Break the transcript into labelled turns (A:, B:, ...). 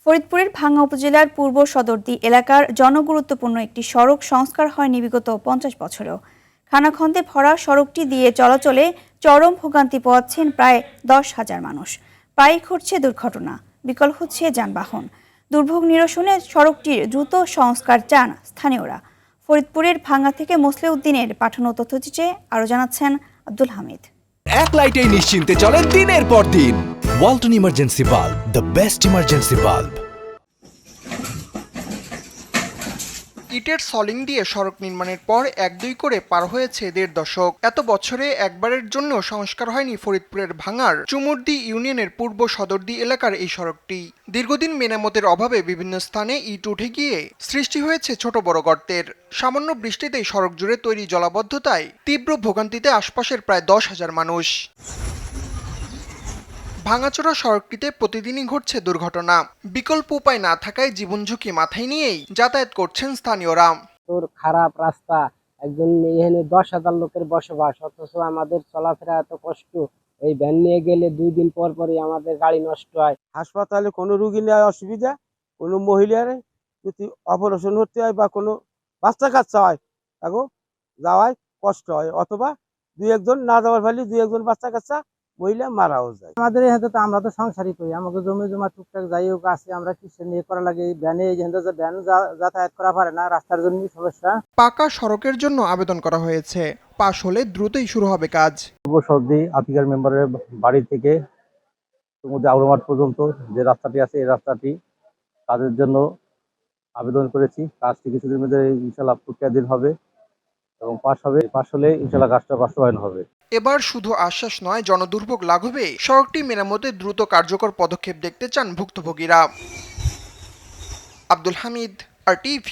A: ফরিদপুরের ভাঙ্গা উপজেলার পূর্ব সদরদি এলাকার জনগুরুত্বপূর্ণ একটি সড়ক সংস্কার হয়নি বিগত ৫০ বছরেও। খানাখন্দে ভরা সড়কটি দিয়ে চলাচলে চরম ভোগান্তি পোহাচ্ছেন প্রায় ১০,০০০ মানুষ। প্রায়ই ঘটছে দুর্ঘটনা, বিকল হচ্ছে যানবাহন। দুর্ভোগ নিরসনে সড়কটির দ্রুত সংস্কার চান স্থানীয়রা। ফরিদপুরের ভাঙ্গা থেকে মোসলেউদ্দিনের পাঠানো তথ্যচিত্রে আরও জানাচ্ছেন আব্দুল হামিদ।
B: এক লাইটেই নিশ্চিন্তে চলে দিনের পর দিন। Walton emergency bulb, the best emergency bulb.
C: ইটের সলিং দিয়ে সড়ক নির্মাণের পর ১-২ করে পার হয়েছে ১.৫ দশক। এত বছরে একবারের জন্য সংস্কার হয়নি ফরিদপুরের ভাঙার চুমুরদি ইউনিয়নের পূর্ব সদরদি এলাকার এই সড়কটি। দীর্ঘদিন মেরামতের অভাবে বিভিন্ন স্থানে ইট উঠে গিয়ে সৃষ্টি হয়েছে ছোট বড় গর্তের। সামান্য বৃষ্টিতেই সড়ক জুড়ে তৈরি জলাবদ্ধতায় তীব্র ভোগান্তিতে আশপাশের প্রায় ১০,০০০ মানুষ। ভাঙাচোরা সড়কটিতে প্রতিদিনই ঘটছে দুর্ঘটনা। বিকল্প উপায় না থাকায় জীবন ঝুঁকি মাথায় নিয়েই যাতায়াত করছেন স্থানীয়রা।
D: খারাপ রাস্তা, একজন এখানে ১০,০০০ লোকের বসবাস, অথচ আমাদের চলাফেরা এত কষ্ট। এই ভ্যান নিয়ে গেলে ২ দিন পর পরই আমাদের গাড়ি নষ্ট হয়।
E: হাসপাতালে কোনো রুগী নেওয়ার অসুবিধা, কোনো মহিলার যদি অপারেশন হতে হয় বা কোনো বাচ্চা কাচ্চা হয় এখন যাওয়ায় কষ্ট হয়, অথবা ২-১ না যাওয়ার ফলে ২-১ বাচ্চা কাচ্চা মহিলা মারাও যায়।
D: আমাদের এখানে তো আমরা তো সংসারই করি, আমাকে জমি জমা টুকটাক যাই হোক আছে, আমরা কিসে নিয়ে করা লাগে। ভ্যানে ভ্যান যাতায়াত করা পারে না, রাস্তার জন্য সমস্যা।
C: পাকা সড়কের জন্য আবেদন করা হয়েছে, পাশ হলে দ্রুতই শুরু হবে কাজ।
F: পূর্ব সদরদি আতিকার মেম্বারের বাড়ি থেকে আউরমাঠ পর্যন্ত যে রাস্তাটি আছে এই রাস্তাটি কাজের জন্য আবেদন করেছি। কাজটি কিছুদিনের মধ্যে ইনশাল্লাহ প্রক্রিয়াধীন হবে এবং পাশ হলে ইনশাল্লাহ কাজটা বাস্তবায়ন হবে।
C: এবার শুধু আশ্বাস নয়, জনদুর্ভোগ লাঘবে সড়কটি মেরামতে দ্রুত কার্যকর পদক্ষেপ দেখতে চান ভুক্তভোগীরা। আব্দুল হামিদ, RTV।